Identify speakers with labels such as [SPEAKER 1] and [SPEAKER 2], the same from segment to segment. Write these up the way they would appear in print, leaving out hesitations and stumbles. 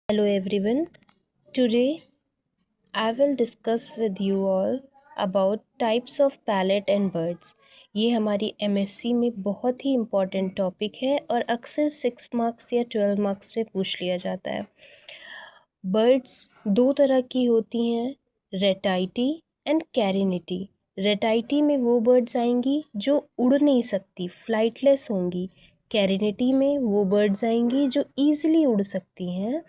[SPEAKER 1] Hello everyone. Today I will discuss with you all about types of parrot and birds. ये हमारी MSc में बहुत ही important topic है और अक्सर 6 मार्क्स या 12 मार्क्स में पूछ लिया जाता है। बर्ड्स दो तरह की होती हैं, रेटाइटी एंड कैरिनिटी। रेटाइटी में वो बर्ड्स आएंगी जो उड़ नहीं सकती, फ्लाइटलेस होंगी। कैरिनिटी में वो बर्ड्स आएंगी जो ईजिली उड़ सकती हैं,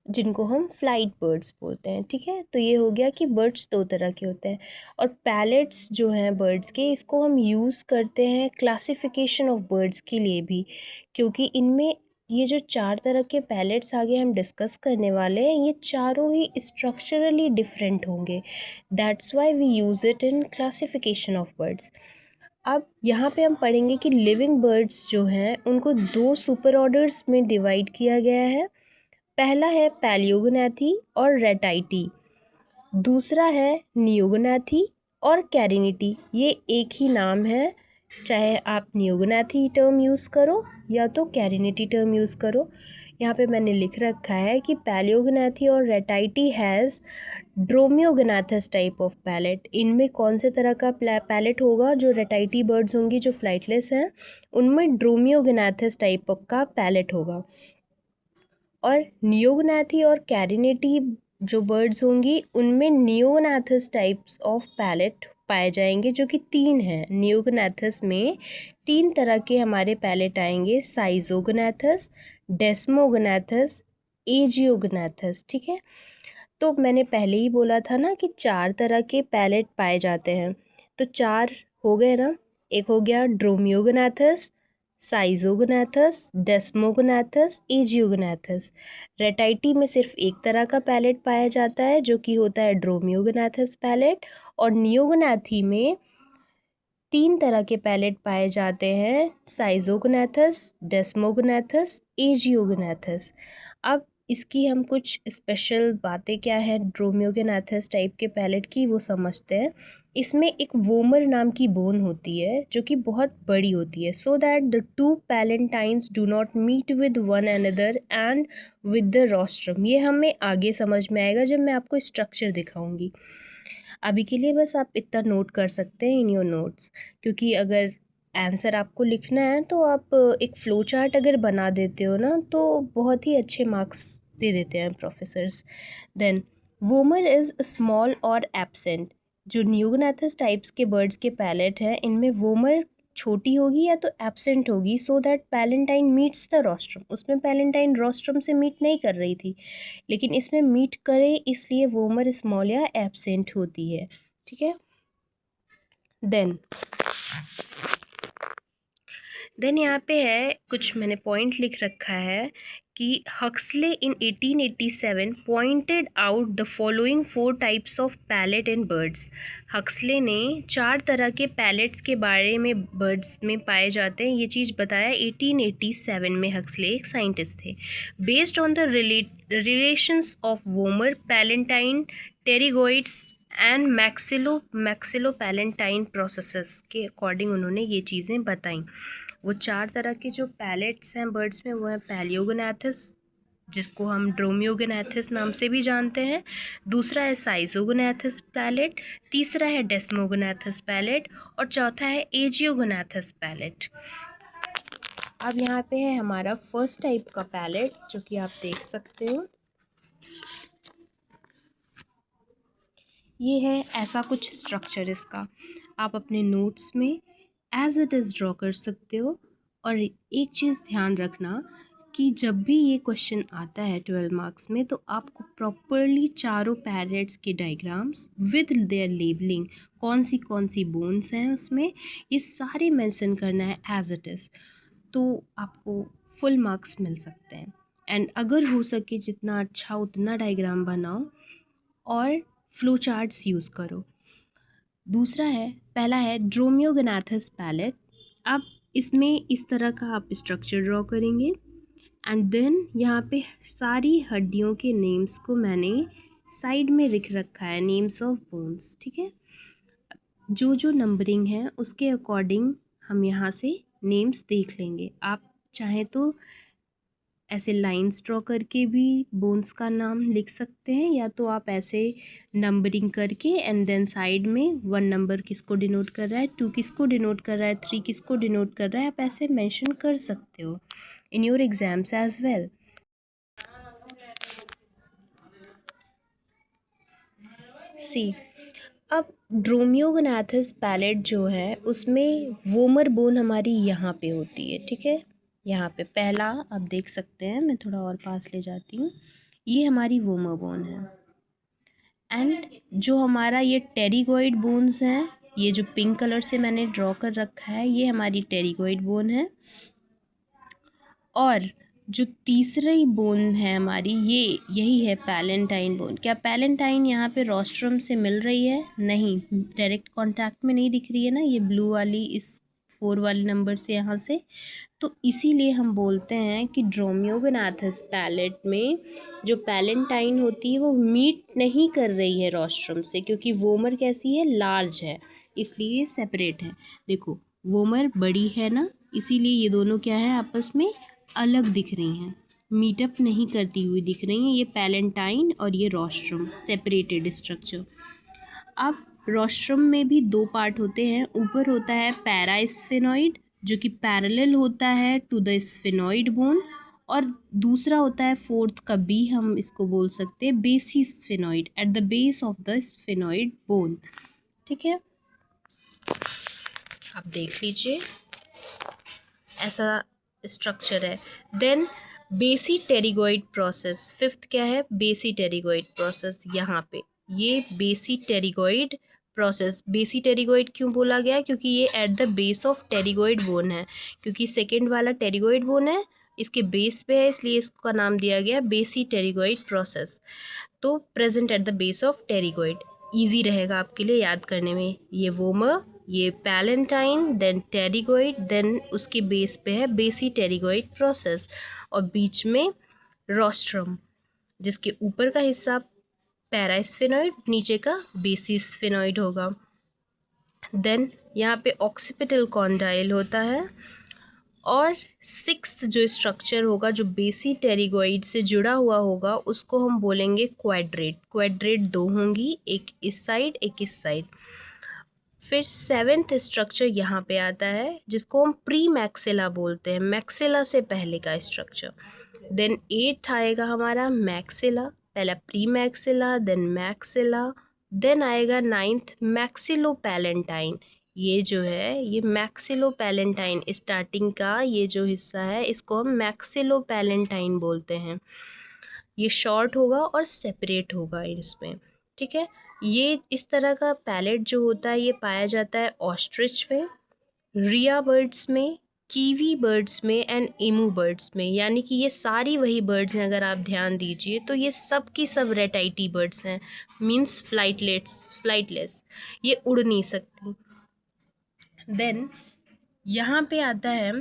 [SPEAKER 1] जिनको हम फ्लाइट बर्ड्स बोलते हैं। ठीक है, तो ये हो गया कि बर्ड्स दो तरह के होते हैं। और पैलेट्स जो हैं बर्ड्स के, इसको हम यूज़ करते हैं क्लासिफिकेशन ऑफ बर्ड्स के लिए भी, क्योंकि इनमें ये जो 4 तरह के पैलेट्स आगे हम डिस्कस करने वाले हैं, ये चारों ही स्ट्रक्चरली डिफरेंट होंगे। That's why we use it in classification of birds. अब यहाँ पे हम पढ़ेंगे कि लिविंग बर्ड्स जो हैं उनको 2 सुपर ऑर्डर्स में डिवाइड किया गया है। पहला है पैलियोगोनाथी और रेटाइटी, दूसरा है नियोगोनाथी और कैरिनिटी। ये एक ही नाम है, चाहे आप नियोगोनाथी टर्म यूज़ करो या तो कैरिनिटी टर्म यूज़ करो। यहाँ पे मैंने लिख रखा है कि पैलियोगोनाथी और रेटाइटी हैज़ ड्रोमियोगोनाथस टाइप ऑफ पैलेट। इनमें कौन से तरह का पैलेट होगा? जो रेटाइटी बर्ड्स होंगी जो फ्लाइटलेस हैं, उनमें ड्रोमियोगोनाथस टाइप का पैलेट होगा। और नियोगोनाथी और कैरिनिटी जो बर्ड्स होंगी उनमें नियोगोनाथस टाइप्स ऑफ पैलेट पाए जाएंगे, जो कि 3 हैं। नियोगोनाथस में 3 तरह के हमारे पैलेट आएंगे, साइजोगोनाथस, डेस्मोगोनाथस, एजियोगोनाथस। ठीक है, तो मैंने पहले ही बोला था ना कि 4 तरह के पैलेट पाए जाते हैं, तो 4 हो गए ना। एक हो गया ड्रोमियोगोनाथस, साइजोगोनाथस, डेस्मोगोनाथस, एजियोगोनाथस। रेटाइटी में सिर्फ एक तरह का पैलेट पाया जाता है, जो कि होता है ड्रोमियोगोनाथस पैलेट। और नियोगोनाथी में 3 तरह के पैलेट पाए जाते हैं, साइजोगोनाथस, डेस्मोगोनाथस, एजियोगोनाथस। अब इसकी हम कुछ स्पेशल बातें क्या हैं ड्रोमियोगोनाथस टाइप के पैलेट की, वो समझते हैं। इसमें एक वोमर नाम की बोन होती है जो कि बहुत बड़ी होती है, so that the 2 palatines do not meet with one another and with the rostrum. ये हमें आगे समझ में आएगा जब मैं आपको स्ट्रक्चर दिखाऊंगी। अभी के लिए बस आप इतना नोट कर सकते हैं इन योर नोट्स, क्योंकि अगर आंसर आपको लिखना है तो आप एक फ़्लो चार्ट अगर बना देते हो ना, तो बहुत ही अच्छे मार्क्स दे देते हैं professors. Then vomer is small और एब्सेंट। जो नियोगोनाथस टाइप्स के बर्ड्स के पैलेट हैं, इनमें वोमर छोटी होगी या तो एब्सेंट होगी, so that palatine meets the rostrum. उसमें पैलेंटाइन रोस्ट्रम से मीट नहीं कर रही थी, लेकिन इसमें मीट करे, इसलिए वोमर स्मॉल या एब्सेंट होती है। ठीक है, देन यहाँ पे है कुछ मैंने पॉइंट लिख रखा है कि Huxley in 1887 pointed out the following 4 types of palate in birds. Huxley ने 4 तरह के पैलेट्स के बारे में बर्ड्स में पाए जाते हैं, ये चीज़ बताया 1887 में। हक्सले एक साइंटिस्ट थे। Based on the relations of vomer, palatine, pterygoids and maxillo palatine processes के अकॉर्डिंग उन्होंने ये चीज़ें बताई। वो 4 तरह के जो पैलेट्स हैं बर्ड्स में, वो है पैलियोगोनाथस, जिसको हम ड्रोमियोगोनाथस नाम से भी जानते हैं। दूसरा है साइजोगोनाथस पैलेट, तीसरा है डेस्मोगोनाथस पैलेट, और चौथा है एजियोगोनाथस पैलेट। अब यहाँ पे है हमारा फर्स्ट टाइप का पैलेट, जो कि आप देख सकते हो। ये है ऐसा कुछ स्ट्रक्चर इसका, आप अपने नोट्स में एज इट इज़ ड्रॉ कर सकते हो। और एक चीज़ ध्यान रखना कि जब भी ये क्वेश्चन आता है 12 मार्क्स में, तो आपको प्रॉपरली चारों पैरेट्स के डायग्राम्स विद देयर लेबलिंग, कौन सी बोन्स हैं उसमें, ये सारे मेंशन करना है एज इट इज़, तो आपको फुल मार्क्स मिल सकते हैं। एंड अगर हो सके जितना अच्छा उतना डायग्राम बनाओ और फ्लो चार्ट्स यूज़ करो। दूसरा है, पहला है ड्रोमियोगोनाथस पैलेट। अब इसमें इस तरह का आप स्ट्रक्चर ड्रॉ करेंगे एंड देन यहाँ पे सारी हड्डियों के नेम्स को मैंने साइड में लिख रखा है, नेम्स ऑफ बोन्स। ठीक है, जो जो नंबरिंग है उसके अकॉर्डिंग हम यहाँ से नेम्स देख लेंगे। आप चाहें तो ऐसे लाइंस ड्रॉ करके भी बोन्स का नाम लिख सकते हैं, या तो आप ऐसे नंबरिंग करके एंड देन साइड में 1 नंबर किसको डिनोट कर रहा है, 2 किसको डिनोट कर रहा है, 3 किसको डिनोट कर रहा है, आप ऐसे मेंशन कर सकते हो in your exams as well. See, अब ड्रोमियोगोनाथस पैलेट जो है उसमें वोमर बोन हमारी यहाँ पे होती है, ठीक है। यहाँ पे पहला आप देख सकते हैं, मैं थोड़ा और पास ले जाती हूँ, ये हमारी वोमर बोन है। एंड जो हमारा ये टेरिगोइड बोन्स हैं, ये जो पिंक कलर से मैंने ड्रॉ कर रखा है, ये हमारी टेरिगोइड बोन है। और जो तीसरी बोन है हमारी, ये यही है पैलेंटाइन बोन। क्या पैलेंटाइन यहाँ पे रोस्ट्रम से मिल रही है? नहीं, डायरेक्ट कांटेक्ट में नहीं दिख रही है ना, ये ब्लू वाली इस 4 वाले नंबर से यहाँ से। तो इसीलिए हम बोलते हैं कि ड्रोमियोगोनाथस पैलेट में जो पैलेंटाइन होती है वो मीट नहीं कर रही है रोस्ट्रम से, क्योंकि वोमर कैसी है, लार्ज है, इसलिए सेपरेट है। देखो वोमर बड़ी है ना, इसीलिए ये दोनों क्या है, आपस में अलग दिख रही हैं, मीटअप नहीं करती हुई दिख रही हैं। ये पैलेंटाइन और ये रोस्ट्रम सेपरेटेड स्ट्रक्चर। अब रोस्ट्रम में भी 2 पार्ट होते हैं। ऊपर होता है पैरास्फेनॉइड जो कि पैरेलल होता है टू द स्फेनॉइड बोन, और दूसरा होता है फोर्थ का बी, हम इसको बोल सकते हैं बेसी sphenoid, at the base of the sphenoid bone, ठीक है। आप देख लीजिए ऐसा स्ट्रक्चर है। देन बेसी टेरिगोइड प्रोसेस, फिफ्थ क्या है, बेसी टेरिगोइड प्रोसेस। यहाँ पे ये बेसी टेरिगोइड प्रोसेस, बेसी टेरिगोइड क्यों बोला गया, क्योंकि ये at the base of pterygoid bone है, क्योंकि सेकेंड वाला टेरिगोइड बोन है, इसके बेस पे है, इसलिए इसका नाम दिया गया बेसी टेरिगोइड प्रोसेस। तो present at the base of pterygoid, easy रहेगा आपके लिए याद करने में। ये वोमर, ये पैलेंटाइन, देन टेरिगोइड, देन उसके बेस पे है बेसी टेरिगोइड प्रोसेस, और बीच में रोस्ट्रम, जिसके ऊपर का हिस्सा पैरास्फेनॉइड, नीचे का बेसी स्फेनॉइड होगा। देन यहाँ पे ऑक्सीपिटल कॉन्डाइल होता है, और सिक्स्थ जो स्ट्रक्चर होगा जो बेसी टेरिगोइड से जुड़ा हुआ होगा उसको हम बोलेंगे क्वाड्रेट। क्वाड्रेट 2 होंगी, एक इस साइड एक इस साइड। फिर सेवेंथ स्ट्रक्चर यहाँ पे आता है जिसको हम प्री मैक्सिला बोलते हैं, मैक्सिला से पहले का स्ट्रक्चर। देन 8th आएगा हमारा मैक्सिला, पहला premaxilla, then maxilla, then आएगा 9th मैक्सिलो पैलेंटाइन। ये जो है ये मैक्सिलो पैलेंटाइन स्टार्टिंग का ये जो हिस्सा है इसको हम मैक्सिलो पैलेंटाइन बोलते हैं। ये शॉर्ट होगा और सेपरेट होगा इसमें, ठीक है। ये इस तरह का पैलेट जो होता है ये पाया जाता है ऑस्ट्रिच में, रिया बर्ड्स में, कीवी बर्ड्स में एंड एमू बर्ड्स में। यानी कि ये सारी वही बर्ड्स हैं, अगर आप ध्यान दीजिए तो ये सब की सब रेटाइटी बर्ड्स हैं, मीन्स फ्लाइटलेस, ये उड़ नहीं सकती। देन यहाँ पे आता है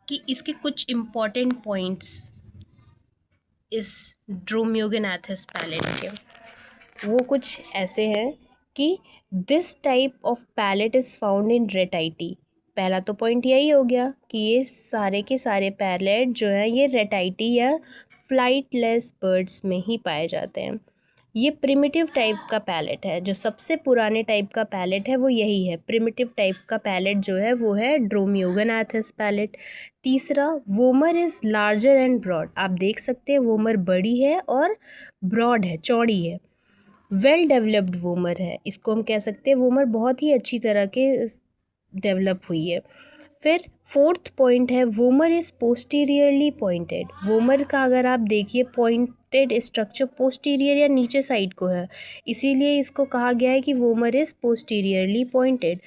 [SPEAKER 1] कि इसके कुछ इम्पॉर्टेंट पॉइंट्स इस ड्रोमियोगोनाथस पैलेट के, वो कुछ ऐसे हैं कि this type of palate is found in ratitae. पहला तो पॉइंट यही हो गया कि ये सारे के सारे पैलेट जो हैं ये रेटाइटी या फ्लाइटलेस बर्ड्स में ही पाए जाते हैं। ये प्रिमिटिव टाइप का पैलेट है, जो सबसे पुराने टाइप का पैलेट है वो यही है। प्रिमिटिव टाइप का पैलेट जो है वो है ड्रोमियोगोनाथस पैलेट। तीसरा, vomer is larger and broad. आप देख सकते हैं वोमर बड़ी है और ब्रॉड है, चौड़ी है। वेल डेवलप्ड वोमर है, इसको हम कह सकते हैं वोमर बहुत ही अच्छी तरह के डेवलप हुई है। फिर फोर्थ पॉइंट है vomer is posteriorly pointed. Vomer का अगर आप देखिए पॉइंटेड स्ट्रक्चर पोस्टीरियर या नीचे साइड को है, इसीलिए इसको कहा गया है कि vomer is posteriorly pointed.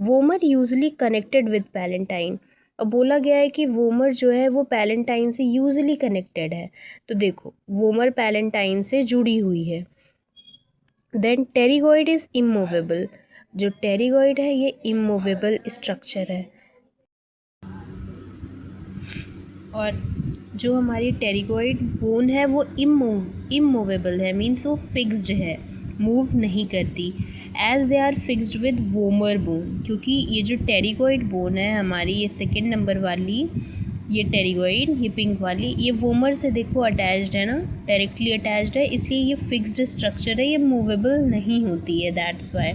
[SPEAKER 1] Vomer usually connected with palatine, और बोला गया है कि वोमर जो है वो पैलेंटाइन से यूजली कनेक्टेड है। तो देखो वोमर पैलेंटाइन से जुड़ी हुई है। Then pterygoid is immovable. जो टेरिगोइड है ये इमूवेबल स्ट्रक्चर है, और जो हमारी टेरिगोइड बोन है वो इमूवेबल है, मीन्स वो फिक्स्ड है, मूव नहीं करती, as they are fixed with vomer bone. क्योंकि ये जो टेरिगोइड बोन है हमारी, ये सेकेंड नंबर वाली, ये टेरिगोइड, ये पिंक वाली, ये वोमर से देखो अटैच्ड है ना, डायरेक्टली अटैच्ड है, इसलिए ये फिक्स्ड स्ट्रक्चर है, ये मूवेबल नहीं होती है, दैट्स वाई।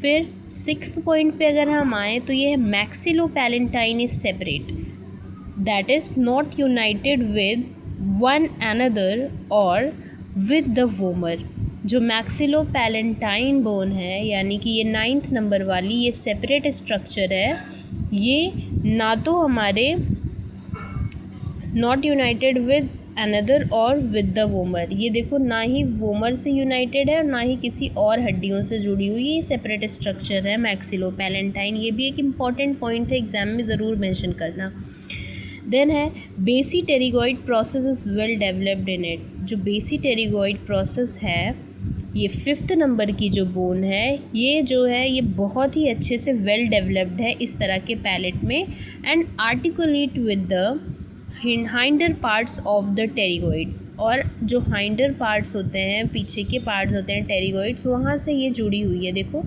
[SPEAKER 1] फिर 6th पॉइंट पे अगर हम आए तो ये है maxillopalatine is separate, that is not united with one another और विद द वोमर। जो मैक्सिलोपैलेंटाइन बोन है यानी कि ये 9th नंबर वाली, ये सेपरेट स्ट्रक्चर है, ये ना तो हमारे नॉट यूनाइटेड विद अनदर और विद द वोमर, ये देखो ना ही वोमर से यूनाइटेड है और ना ही किसी और हड्डियों से जुड़ी हुई, ये सेपरेट स्ट्रक्चर है मैक्सिलोपैलेंटाइन। ये भी एक इम्पॉर्टेंट पॉइंट है, एग्जाम में ज़रूर मेंशन करना। देन है बेसी pterygoid process is well developed in it. जो बेसी टेरिगोइड प्रोसेस है, ये 5th नंबर की जो बोन है, ये जो है ये बहुत ही अच्छे से वेल डेवलप्ड है इस तरह के पैलेट में, and articulate with the hinder parts of the pterygoids. और जो हाइंडर पार्ट्स होते हैं, पीछे के पार्ट्स होते हैं टेरिगोइड्स, वहाँ से ये जुड़ी हुई है। देखो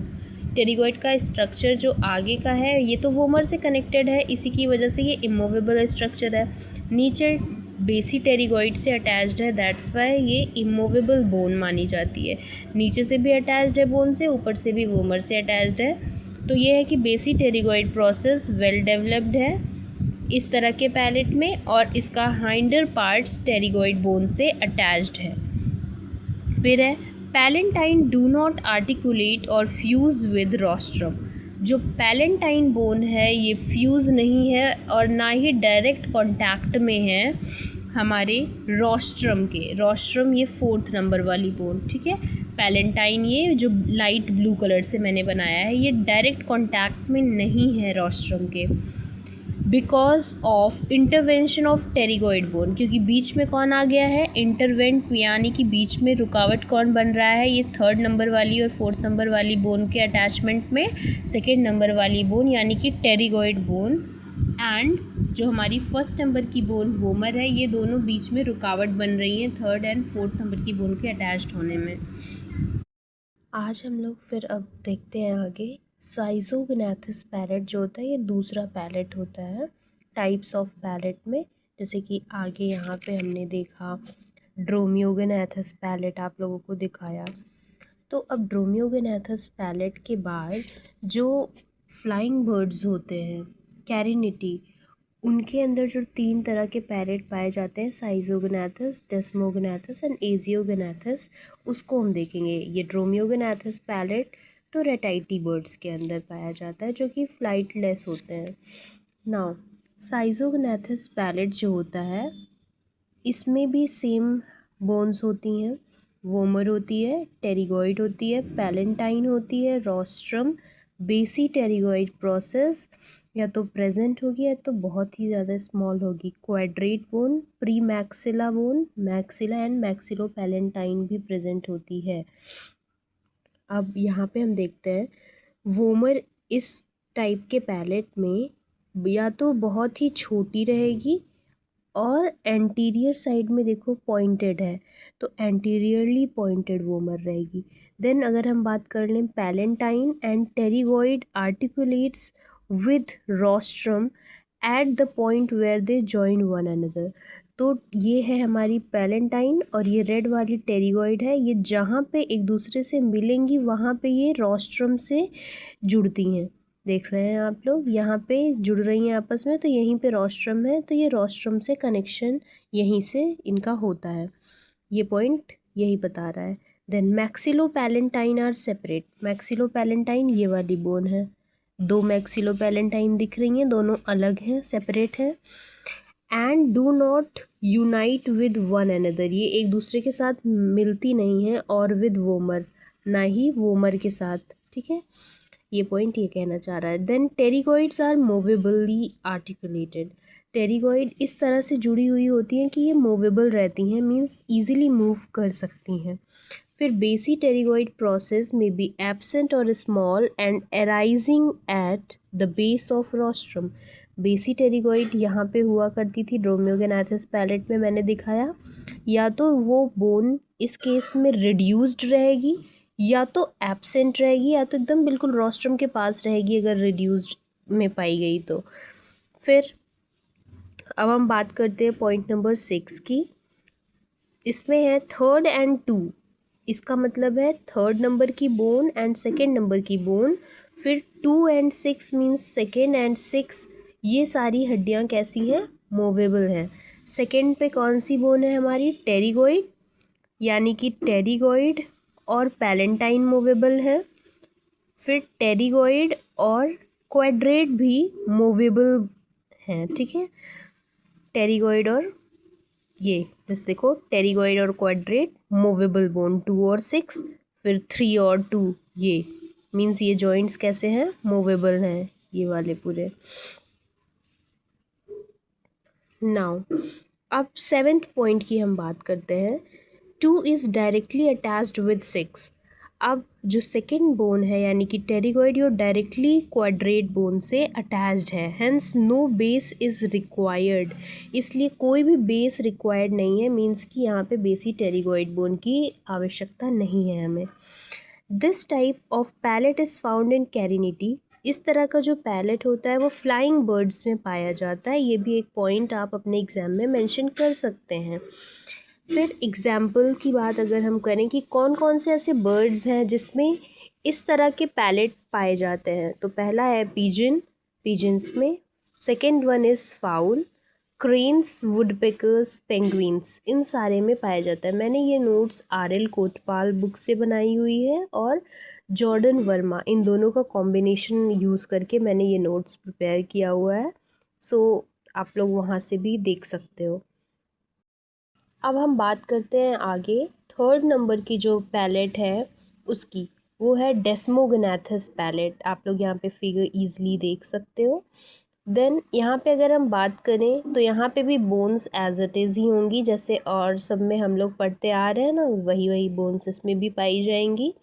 [SPEAKER 1] टेरिगोइड का स्ट्रक्चर जो आगे का है ये तो वोमर से कनेक्टेड है, इसी की वजह से ये इमूवेबल स्ट्रक्चर है। नीचे बेसी टेरिगोइड से अटैच्ड है, दैट्स वाई ये इमूवेबल बोन मानी जाती है। नीचे से भी अटैच्ड है बोन से, ऊपर से भी वोमर से अटैच्ड है। तो ये है कि बेसी टेरिगोइड प्रोसेस वेल डेवलप्ड है इस तरह के पैलेट में, और इसका हाइंडर पार्ट्स टेरिगोइड बोन से अटैच्ड है। फिर है पैलेंटाइन डू नॉट आर्टिकुलेट और फ्यूज़ विद रोस्ट्रम। जो पैलेंटाइन बोन है ये फ्यूज़ नहीं है और ना ही डायरेक्ट कांटेक्ट में है हमारे रोस्ट्रम के। रोस्ट्रम ये 4th नंबर वाली बोन, ठीक है। पैलेंटाइन ये जो लाइट ब्लू कलर से मैंने बनाया है, ये डायरेक्ट कांटेक्ट में नहीं है रोस्ट्रम के, because of intervention of pterygoid bone. क्योंकि बीच में कौन आ गया है, इंटरवेंट, यानी कि बीच में रुकावट कौन बन रहा है, ये 3rd नंबर वाली और 4th नंबर वाली बोन के अटैचमेंट में 2nd नंबर वाली बोन यानी कि टेरिगोइड बोन, एंड जो हमारी 1st नंबर की बोन वोमर है, ये दोनों बीच में रुकावट बन रही हैं 3rd एंड 4th नंबर की बोन के अटैच्ड होने में। आज हम लोग फिर अब देखते हैं आगे साइज़ोगनाथस पैलेट जो होता है, ये दूसरा पैलेट होता है टाइप्स ऑफ पैलेट में। जैसे कि आगे यहाँ पे हमने देखा ड्रोमियोगनाथस पैलेट आप लोगों को दिखाया। तो अब ड्रोमियोगनाथस पैलेट के बाद जो फ्लाइंग बर्ड्स होते हैं कैरिनिटी, उनके अंदर जो 3 तरह के पैलेट पाए जाते हैं, साइज़ोगनाथस, डेस्मोगनाथस एंड एजियोगनाथस, उसको हम देखेंगे। ये ड्रोमियोगनाथस पैलेट तो रेटाइटी बर्ड्स के अंदर पाया जाता है जो कि फ्लाइटलेस होते हैं। नाउ साइज़ोगनाथस पैलेट जो होता है, इसमें भी सेम बोन्स होती हैं, वोमर होती है, टेरिगोइड होती है, पैलेंटाइन होती है, रोस्ट्रम, बेसी टेरिगोइड प्रोसेस या तो प्रेजेंट होगी या तो बहुत ही ज़्यादा स्मॉल होगी, quadrate bone, pre maxilla bone, maxilla and maxillopalatine भी प्रेजेंट होती है। अब यहाँ पे हम देखते हैं वोमर इस टाइप के पैलेट में या तो बहुत ही छोटी रहेगी और एंटीरियर साइड में देखो पॉइंटेड है, तो एंटीरियरली पॉइंटेड वोमर रहेगी। देन अगर हम बात कर लें palatine and pterygoid articulates with rostrum at the point where they join one another. तो ये है हमारी पैलेंटाइन और ये रेड वाली टेरिगोइड है, ये जहाँ पे एक दूसरे से मिलेंगी वहाँ पे ये रोस्ट्रम से जुड़ती हैं। देख रहे हैं आप लोग, यहाँ पे जुड़ रही हैं आपस में, तो यहीं पे रोस्ट्रम है, तो ये रोस्ट्रम से कनेक्शन यहीं से इनका होता है, ये पॉइंट यही बता रहा है। Then maxillopalatine are separate. Maxillopalatine ये वाली बोन है, 2 मैक्सिलोपैलेंटाइन दिख रही हैं, दोनों अलग हैं, सेपरेट हैं। And do not unite with one another, ये एक दूसरे के साथ मिलती नहीं है, और विद वोमर, ना ही वोमर के साथ, ठीक है। ये पॉइंट ये कहना चाह रहा है। Then pterygoids are movably articulated. Pterygoid इस तरह से जुड़ी हुई होती हैं कि ये मूवेबल रहती हैं, मीन्स ईजिली मूव कर सकती हैं। फिर बेसी टेरिगोइड प्रोसेस में बी एब्सेंट और small and arising at the base of rostrum. बेसी टेरिगोइड यहाँ पे हुआ करती थी ड्रोमियोगनाथस पैलेट में, मैंने दिखाया, या तो वो बोन इस केस में रिड्यूस्ड रहेगी या तो एब्सेंट रहेगी या तो एकदम बिल्कुल रोस्ट्रम के पास रहेगी अगर रिड्यूस्ड में पाई गई तो। फिर अब हम बात करते हैं पॉइंट नंबर 6 की। इसमें है 3rd and 2, इसका मतलब है 3rd नंबर की बोन एंड 2nd नंबर की बोन। फिर 2 and 6 मीन्स 2nd and 6, ये सारी हड्डियाँ कैसी हैं, मूवेबल हैं। 2nd पे कौन सी बोन है हमारी, टेरिगोइड, यानी कि टेरिगोइड और पैलेंटाइन मूवेबल है। फिर टेरिगोइड और क्वाड्रेट भी मूवेबल हैं, ठीक है। टेरिगोइड और ये जैसे देखो, टेरिगोइड और क्वाड्रेट मूवेबल बोन 2 और 6, फिर 3 और 2, ये मीन्स ये जॉइंट्स कैसे हैं, मूवेबल हैं, ये वाले पूरे। नाउ अब 7th पॉइंट की हम बात करते हैं। 2 इज़ डायरेक्टली अटैच्ड विद 6। अब जो 2nd बोन है यानी कि टेरिगोइड, ये डायरेक्टली क्वाड्रेट बोन से अटैच्ड है, hence no base is required, इसलिए कोई भी बेस रिक्वायर्ड नहीं है, मीन्स कि यहाँ पे बेसी टेरिगोइड बोन की आवश्यकता नहीं है हमें। This type of palate is found in carinatae, इस तरह का जो पैलेट होता है वो फ्लाइंग बर्ड्स में पाया जाता है, ये भी एक पॉइंट आप अपने एग्ज़ाम में मेंशन कर सकते हैं। फिर एग्ज़ाम्पल की बात अगर हम करें कि कौन कौन से ऐसे बर्ड्स हैं जिसमें इस तरह के पैलेट पाए जाते हैं, तो पहला है पिजन, पिजन्स में। 2nd one is fowl, cranes, woodpeckers, penguins, इन सारे में पाया जाता है। मैंने ये नोट्स RL कोटपाल बुक से बनाई हुई है और जॉर्डन वर्मा, इन दोनों का कॉम्बिनेशन यूज़ करके मैंने ये नोट्स प्रिपेयर किया हुआ है, सो आप लोग वहाँ से भी देख सकते हो। अब हम बात करते हैं आगे 3rd नंबर की जो पैलेट है उसकी, वो है डेस्मोगनाथस पैलेट, आप लोग यहाँ पे फिगर ईजिली देख सकते हो। देन यहाँ पे अगर हम बात करें तो यहाँ पे भी बोन्स एज इट इज़ ही होंगी, जैसे और सब में हम लोग पढ़ते आ रहे हैं ना, वही वही बोन्स इसमें भी पाई जाएंगी।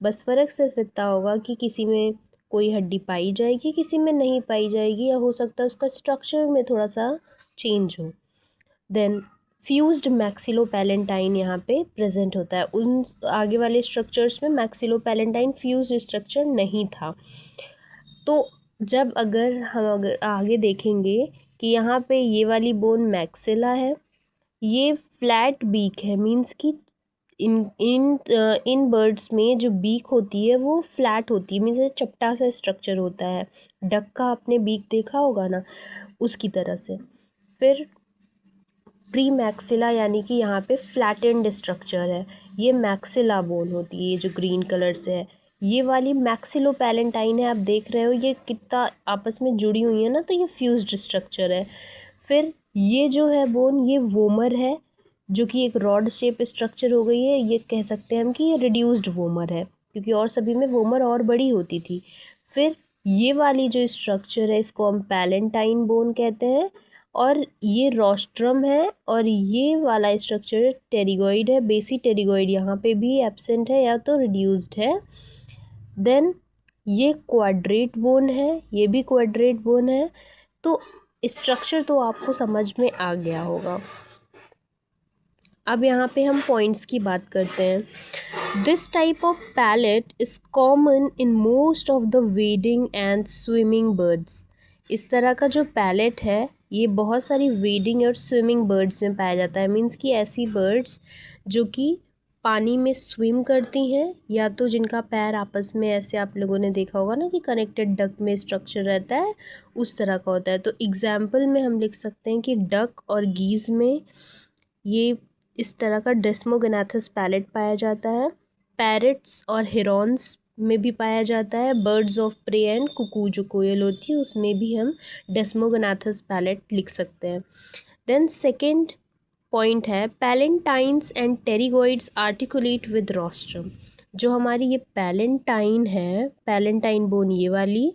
[SPEAKER 1] बस फ़र्क सिर्फ इतना होगा कि किसी में कोई हड्डी पाई जाएगी, किसी में नहीं पाई जाएगी, या हो सकता है उसका स्ट्रक्चर में थोड़ा सा चेंज हो। देन फ्यूज्ड मैक्सिलोपैलेंटाइन यहाँ पे प्रेजेंट होता है, उन आगे वाले स्ट्रक्चर्स में मैक्सिलोपैलेंटाइन फ्यूज्ड स्ट्रक्चर नहीं था। तो जब अगर आगे देखेंगे कि यहाँ पे ये वाली बोन मैक्सिला है, ये फ्लैट बीक है, मीन्स कि इन बर्ड्स में जो बीक होती है वो फ्लैट होती है, मीन्स चपटा सा स्ट्रक्चर होता है, डक का आपने बीक देखा होगा ना, उसकी तरह से। फिर प्री मैक्सिला यानी कि यहाँ पे फ्लैटेंड स्ट्रक्चर है, ये मैक्सिला बोन होती है, ये जो ग्रीन कलर से है। ये वाली मैक्सिलोपैलेंटाइन है, आप देख रहे हो ये कितना आपस में जुड़ी हुई है ना, तो ये फ्यूज्ड स्ट्रक्चर है। फिर ये जो है बोन, ये वोमर है, जो कि एक रॉड शेप स्ट्रक्चर हो गई है, ये कह सकते हैं हम कि ये रिड्यूस्ड वोमर है, क्योंकि और सभी में वोमर और बड़ी होती थी। फिर ये वाली जो स्ट्रक्चर है इसको हम पैलेंटाइन बोन कहते हैं, और ये रोस्ट्रम है, और ये वाला स्ट्रक्चर टेरिगोइड है, बेसी टेरिगोइड यहाँ पे भी एब्सेंट है या तो रिड्यूस्ड है। देन ये क्वाड्रेट बोन है, ये भी क्वाड्रेट बोन है। तो स्ट्रक्चर तो आपको समझ में आ गया होगा। अब यहाँ पे हम पॉइंट्स की बात करते हैं। This type of palate is common in most of the wading and swimming birds. इस तरह का जो पैलेट है ये बहुत सारी वेडिंग और स्विमिंग बर्ड्स में पाया जाता है, मीन्स कि ऐसी बर्ड्स जो कि पानी में स्विम करती हैं, या तो जिनका पैर आपस में ऐसे, आप लोगों ने देखा होगा ना कि कनेक्टेड डक में स्ट्रक्चर रहता है, उस तरह का होता है। तो एग्जाम्पल में हम लिख सकते हैं कि डक और गीज में ये इस तरह का डेस्मोगनाथस पैलेट पाया जाता है। पैरट्स और हिरॉन्स में भी पाया जाता है। Birds of prey and cuckoo जो कोयल होती है उसमें भी हम डेस्मोगनाथस पैलेट लिख सकते हैं। देन सेकेंड पॉइंट है पैलेंटाइन्स एंड टेरिगोइड्स आर्टिकुलेट विद रोस्ट्रम। जो हमारी ये पैलेंटाइन है, पैलेंटाइन बोन ये वाली,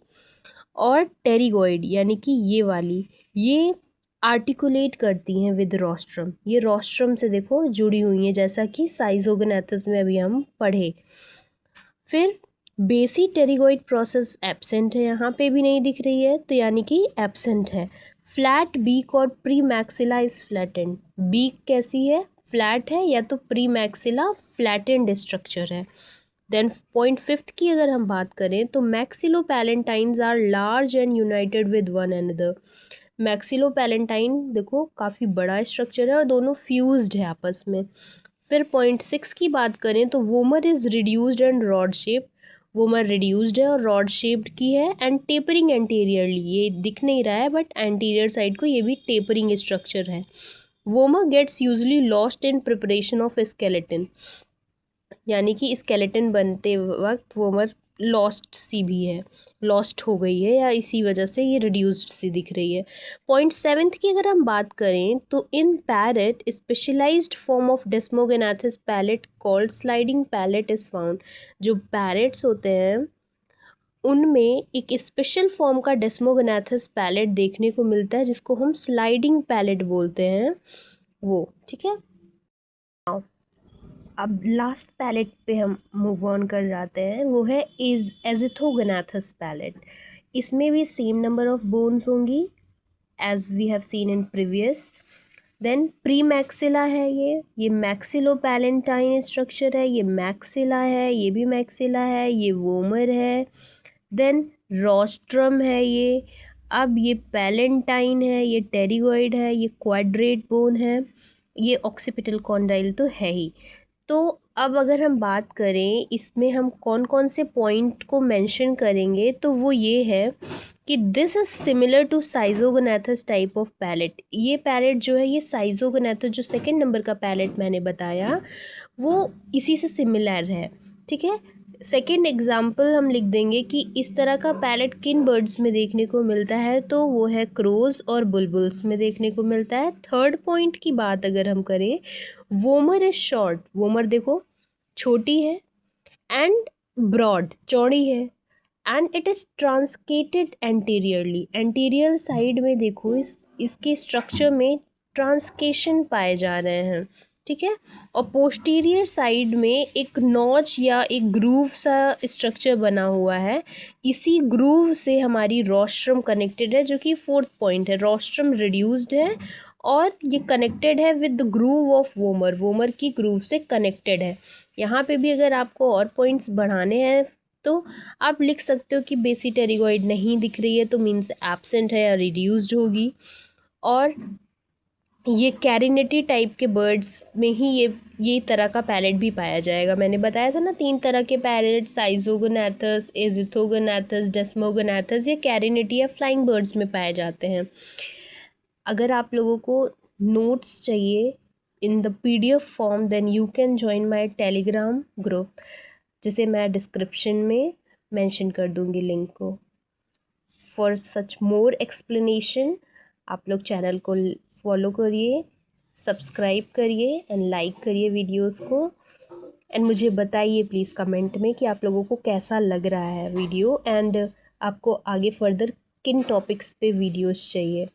[SPEAKER 1] और टेरिगोइड यानी कि ये वाली, ये आर्टिकुलेट करती हैं विद रोस्ट्रम। ये रोस्ट्रम से देखो जुड़ी हुई हैं, जैसा कि साइजोगनाथस में अभी हम पढ़े। फिर बेसी टेरिगोइड प्रोसेस एब्सेंट है, यहाँ पे भी नहीं दिख रही है, तो यानी कि एब्सेंट है। फ्लैट बीक और pre maxilla is flattened. Beak कैसी है, फ्लैट है, या तो प्री मैक्सिला फ्लैटेंड स्ट्रक्चर है। देन पॉइंट 5 की अगर हम बात करें तो maxillopalatines are large and united with one another. Maxillopalatine देखो काफ़ी बड़ा स्ट्रक्चर है और दोनों फ्यूज्ड है आपस में। फिर पॉइंट 6 की बात करें तो vomer is reduced and rod shape. Vomer reduced है और रॉड शेप्ड की है एंड टेपरिंग एंटीरियरली, ये दिख नहीं रहा है बट एंटीरियर साइड को ये भी टेपरिंग स्ट्रक्चर है। Vomer gets usually lost in preparation of skeleton, यानी कि स्केलेटन बनते वक्त वोमर लॉस्ट सी भी है, लॉस्ट हो गई है या इसी वजह से ये रिड्यूस्ड सी दिख रही है। पॉइंट 7 की अगर हम बात करें तो in parrot specialised form of desmognathous palate called sliding palate is found. जो पैरेट्स होते हैं उनमें एक स्पेशल फॉर्म का डेस्मोगेनाथिस पैलेट देखने को मिलता है जिसको हम स्लाइडिंग पैलेट बोलते हैं वो, ठीक है। अब लास्ट पैलेट पे हम मूव ऑन कर जाते हैं, वो है इज एजिथोगनाथस पैलेट। इसमें भी सेम नंबर ऑफ बोन्स होंगी as we have seen in previous. Then premaxilla है, ये मैक्सिलोपैलेंटाइन स्ट्रक्चर है, ये मैक्सिला है, ये भी मैक्सिला है, ये वोमर है। देन रोस्ट्रम है ये। अब ये पैलेंटाइन है, ये टेरिगोइड है, ये क्वाड्रेट बोन है, ये ऑक्सीपिटल कॉन्डाइल तो है ही। तो अब अगर हम बात करें इसमें हम कौन कौन से पॉइंट को मेंशन करेंगे तो वो ये है कि this is similar to schizognathous type of palate. ये पैलेट जो है ये साइजोगोनाथस जो सेकंड नंबर का पैलेट मैंने बताया वो इसी से सिमिलर है, ठीक है। सेकंड एग्जाम्पल हम लिख देंगे कि इस तरह का पैलेट किन बर्ड्स में देखने को मिलता है तो वो है क्रोज और बुलबुल्स में देखने को मिलता है। थर्ड पॉइंट की बात अगर हम करें, वोमर इज शॉर्ट, वोमर देखो छोटी है एंड ब्रॉड चौड़ी है and it is truncated anteriorly, anterior side में देखो इसके स्ट्रक्चर में ट्रांसकेशन पाए जा रहे हैं, ठीक है। और पोस्टीरियर साइड में एक नॉच या एक ग्रूव सा स्ट्रक्चर बना हुआ है, इसी ग्रूव से हमारी रोस्ट्रम कनेक्टेड है जो कि फोर्थ पॉइंट है। रोस्ट्रम रिड्यूस्ड है और ये कनेक्टेड है with the groove of vomer, vomer की ग्रूव से कनेक्टेड है। यहाँ पे भी अगर आपको और पॉइंट्स बढ़ाने हैं तो आप लिख सकते हो कि बेसी टेरिगोइड नहीं दिख रही है तो मीन्स एब्सेंट है या रिड्यूस्ड होगी। और ये कैरिनेटी टाइप के बर्ड्स में ही ये तरह का पैलेट भी पाया जाएगा। मैंने बताया था ना 3 तरह के पैलेट, साइजोगोनाथस, एजिथोगोनाथस, डेस्मोगोनाथस, ये कैरिनेटी या फ्लाइंग बर्ड्स में पाए जाते हैं। अगर आप लोगों को नोट्स चाहिए in the PDF form then you can join my Telegram group, जिसे मैं डिस्क्रिप्शन में मेंशन कर दूंगी लिंक को। फॉर सच मोर एक्सप्लेनेशन आप लोग चैनल को फॉलो करिए, सब्सक्राइब करिए एंड लाइक करिए वीडियोस को एंड मुझे बताइए प्लीज़ कमेंट में कि आप लोगों को कैसा लग रहा है वीडियो एंड आपको आगे फर्दर किन टॉपिक्स पे वीडियोस चाहिए।